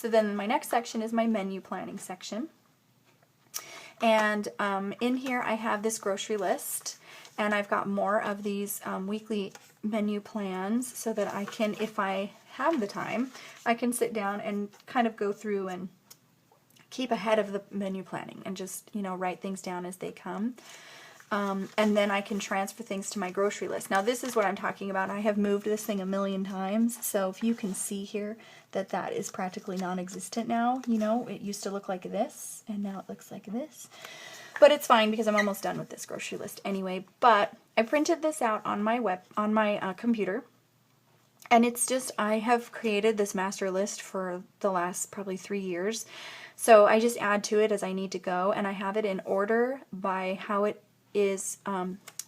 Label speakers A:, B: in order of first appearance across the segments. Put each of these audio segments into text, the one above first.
A: So then my next section is my menu planning section. And in here I have this grocery list, and I've got more of these weekly menu plans so that I can, if I have the time, I can sit down and kind of go through and keep ahead of the menu planning and just, write things down as they come. And then I can transfer things to my grocery list. Now this is what I'm talking about. I have moved this thing a million times, so if you can see here that is practically non-existent now. It used to look like this, and now it looks like this. But it's fine because I'm almost done with this grocery list anyway. But I printed this out on my computer. And it's just, I have created this master list for the last probably 3 years. So I just add to it as I need to go, and I have it in order by how it is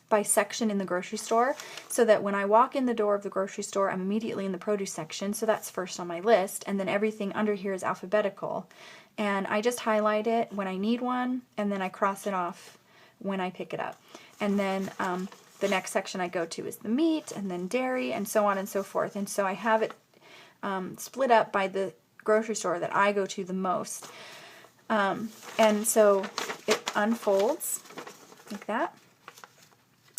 A: by section in the grocery store, so that when I walk in the door of the grocery store, I'm immediately in the produce section, so that's first on my list, and then everything under here is alphabetical. And I just highlight it when I need one, and then I cross it off when I pick it up. And then the next section I go to is the meat, and then dairy, and so on and so forth. And so I have it split up by the grocery store that I go to the most. And so it unfolds like that.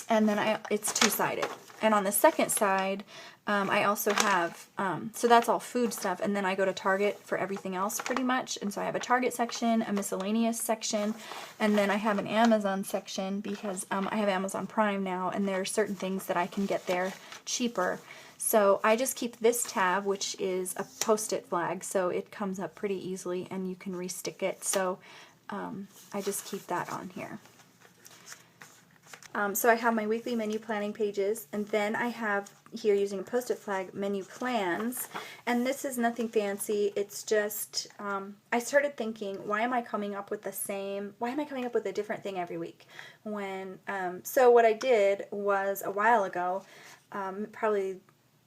A: And then it's two-sided. And on the second side, I also have, so that's all food stuff, and then I go to Target for everything else pretty much. And so I have a Target section, a miscellaneous section, and then I have an Amazon section because I have Amazon Prime now, and there are certain things that I can get there cheaper. So I just keep this tab, which is a post-it flag, so it comes up pretty easily and you can re-stick it. So I just keep that on here. So I have my weekly menu planning pages, and then I have here, using a post-it flag, menu plans. And this is nothing fancy. It's just, I started thinking, why am I coming up with a different thing every week? So what I did was, a while ago, probably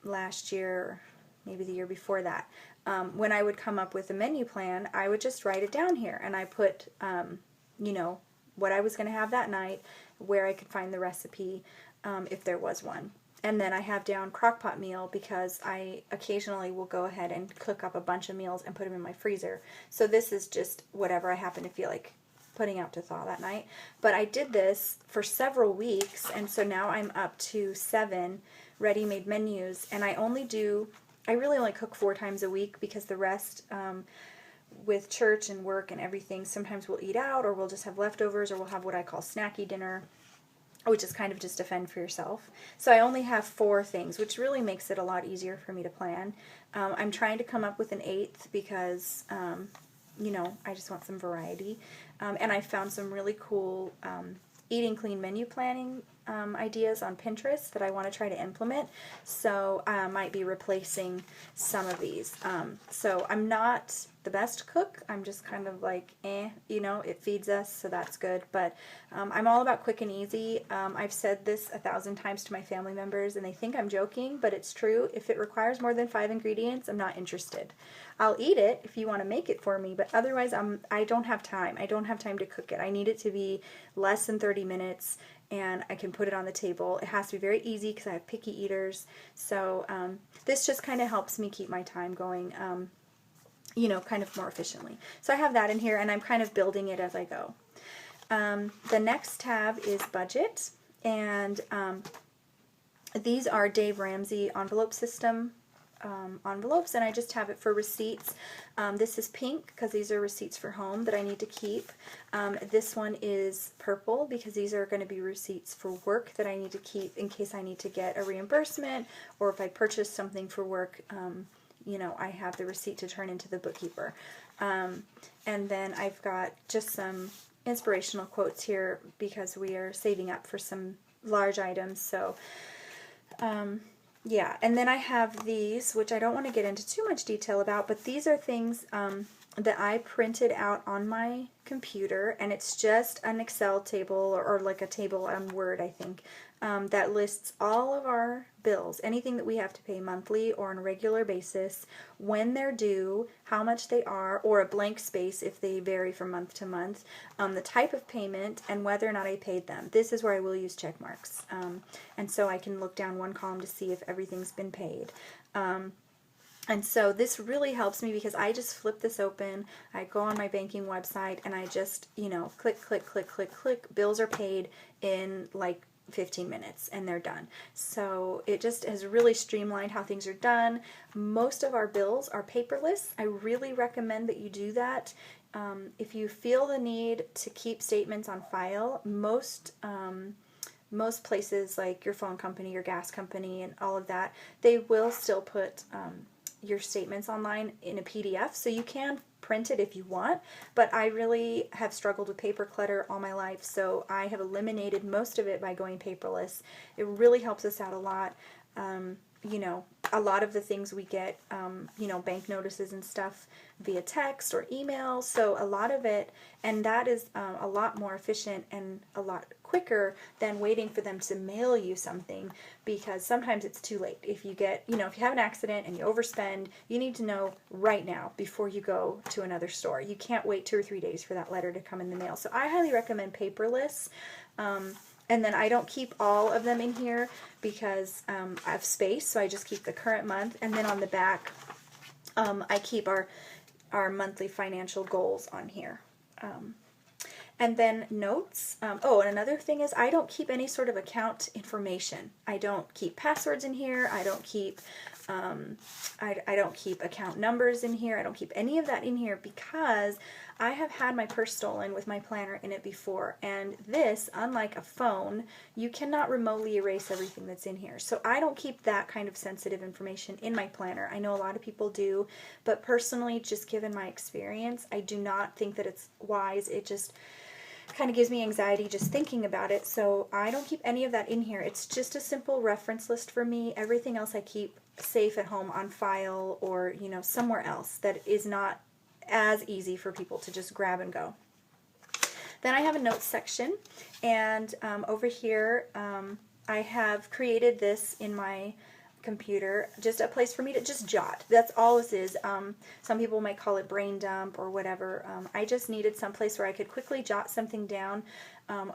A: last year, maybe the year before that, when I would come up with a menu plan, I would just write it down here, and I put, what I was going to have that night, where I could find the recipe, if there was one. And then I have down crockpot meal because I occasionally will go ahead and cook up a bunch of meals and put them in my freezer. So this is just whatever I happen to feel like putting out to thaw that night. But I did this for several weeks, and so now I'm up to 7 ready-made menus, and I really only cook 4 times a week because the rest, with church and work and everything, sometimes we'll eat out, or we'll just have leftovers, or we'll have what I call snacky dinner, which is kind of just a fend for yourself. So I only have 4 things, which really makes it a lot easier for me to plan. I'm trying to come up with an 8th because, I just want some variety. And I found some really cool eating clean menu planning ideas on Pinterest that I want to try to implement. So I might be replacing some of these. So I'm not the best cook. I'm just kind of like, it feeds us, so that's good. But I'm all about quick and easy. I've said this 1,000 times to my family members, and they think I'm joking, but it's true. If it requires more than 5 ingredients, I'm not interested. I'll eat it if you want to make it for me, but otherwise I don't have time. I don't have time to cook it. I need it to be less than 30 minutes, and I can put it on the table. It has to be very easy because I have picky eaters. So this just kind of helps me keep my time going, kind of more efficiently. So I have that in here, and I'm kind of building it as I go. The next tab is budget, and these are Dave Ramsey envelope system envelopes, and I just have it for receipts. This is pink because these are receipts for home that I need to keep. This one is purple because these are going to be receipts for work that I need to keep in case I need to get a reimbursement, or if I purchase something for work, I have the receipt to turn into the bookkeeper. And then I've got just some inspirational quotes here because we are saving up for some large items. So yeah, and then I have these, which I don't want to get into too much detail about, but these are things that I printed out on my computer, and it's just an Excel table, or like a table on Word, I think, that lists all of our bills, anything that we have to pay monthly or on a regular basis, when they're due, how much they are, or a blank space if they vary from month to month, the type of payment, and whether or not I paid them. This is where I will use check marks, and so I can look down one column to see if everything's been paid. And so this really helps me because I just flip this open, I go on my banking website, and I just, click, click, click, click, click. Bills are paid in like 15 minutes and they're done. So it just has really streamlined how things are done. Most of our bills are paperless. I really recommend that you do that. If you feel the need to keep statements on file, most places like your phone company, your gas company, and all of that, they will still put your statements online in a PDF, so you can print it if you want, but I really have struggled with paper clutter all my life, so I have eliminated most of it by going paperless. It really helps us out a lot. A lot of the things we get, bank notices and stuff via text or email, so a lot of it, and that is a lot more efficient and a lot quicker than waiting for them to mail you something, because sometimes it's too late. If you get, if you have an accident and you overspend, you need to know right now before you go to another store. You can't wait 2 or 3 days for that letter to come in the mail. So I highly recommend paperless. And then I don't keep all of them in here because I have space, so I just keep the current month. And then on the back, I keep our monthly financial goals on here. And then notes. And another thing is I don't keep any sort of account information. I don't keep passwords in here. I don't keep I don't keep account numbers in here. I don't keep any of that in here because I have had my purse stolen with my planner in it before. And this, unlike a phone, you cannot remotely erase everything that's in here. So I don't keep that kind of sensitive information in my planner. I know a lot of people do, but personally, just given my experience, I do not think that it's wise. It just kind of gives me anxiety just thinking about it, so I don't keep any of that in here. It's just a simple reference list for me. Everything else I keep safe at home on file or, somewhere else that is not as easy for people to just grab and go. Then I have a notes section, and over here I have created this in my computer, just a place for me to just jot. That's all this is. Some people might call it brain dump or whatever. I just needed some place where I could quickly jot something down,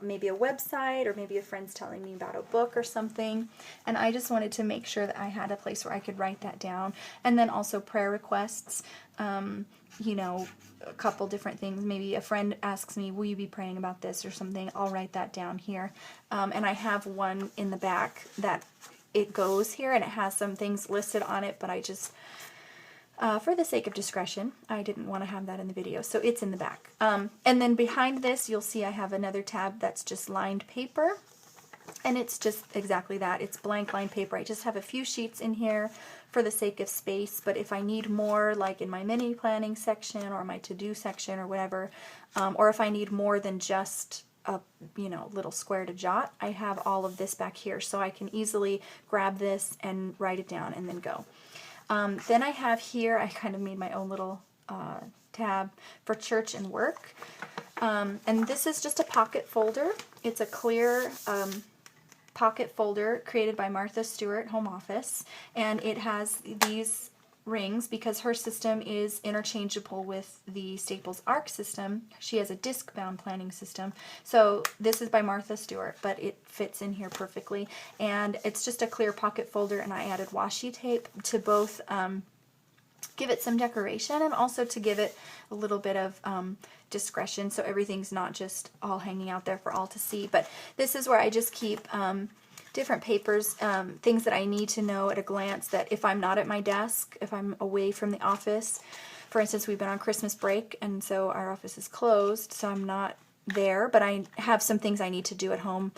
A: maybe a website or maybe a friend's telling me about a book or something, and I just wanted to make sure that I had a place where I could write that down. And then also prayer requests, a couple different things. Maybe a friend asks me, will you be praying about this or something? I'll write that down here. And I have one in the back that it goes here, and it has some things listed on it, but I just, for the sake of discretion, I didn't want to have that in the video, so it's in the back. And then behind this, you'll see I have another tab that's just lined paper, and it's just exactly that. It's blank lined paper. I just have a few sheets in here for the sake of space, but if I need more, like in my mini planning section or my to-do section or whatever, or if I need more than just a little square to jot, I have all of this back here, so I can easily grab this and write it down and then go. Then I have here, I kind of made my own little tab for church and work, and this is just a pocket folder. It's a clear pocket folder created by Martha Stewart Home Office, and it has these rings because her system is interchangeable with the Staples ARC system. She has a disc-bound planning system. So this is by Martha Stewart, but it fits in here perfectly. And it's just a clear pocket folder, and I added washi tape to both give it some decoration and also to give it a little bit of discretion, so everything's not just all hanging out there for all to see. But this is where I just keep different papers, things that I need to know at a glance, that if I'm not at my desk, if I'm away from the office, for instance, we've been on Christmas break, and so our office is closed, so I'm not there, but I have some things I need to do at home.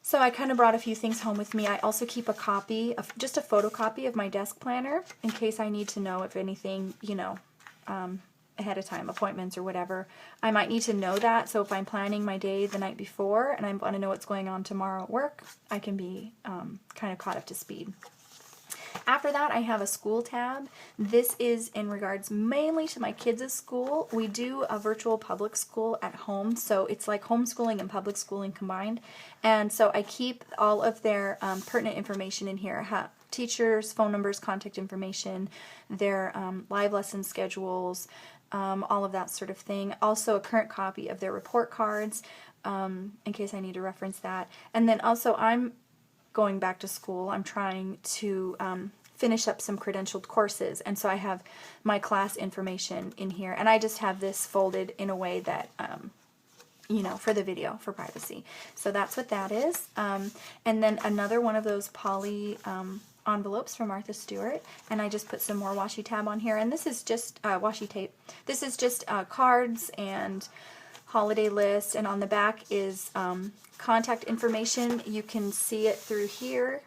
A: So I kind of brought a few things home with me. I also keep a copy, just a photocopy of my desk planner in case I need to know if anything, ahead of time, appointments or whatever. I might need to know that, so if I'm planning my day the night before and I want to know what's going on tomorrow at work, I can be kind of caught up to speed. After that, I have a school tab. This is in regards mainly to my kids' school. We do a virtual public school at home, so it's like homeschooling and public schooling combined. And so I keep all of their pertinent information in here. Teachers, phone numbers, contact information, their live lesson schedules, all of that sort of thing. Also a current copy of their report cards in case I need to reference that. And then also I'm going back to school. I'm trying to finish up some credentialed courses, and so I have my class information in here, and I just have this folded in a way that you know, for the video, for privacy. So that's what that is. And then another one of those poly envelopes from Martha Stewart, and I just put some more washi tab on here, and this is just washi tape. This is just cards and holiday list, and on the back is contact information. You can see it through here,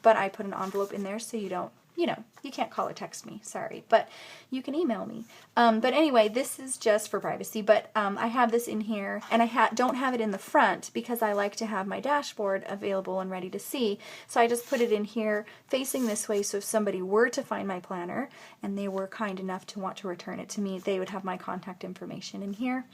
A: but I put an envelope in there so you don't, you know, you can't call or text me, sorry, but you can email me. But anyway, this is just for privacy, but I have this in here, and I don't have it in the front because I like to have my dashboard available and ready to see, so I just put it in here facing this way, so if somebody were to find my planner and they were kind enough to want to return it to me, they would have my contact information in here.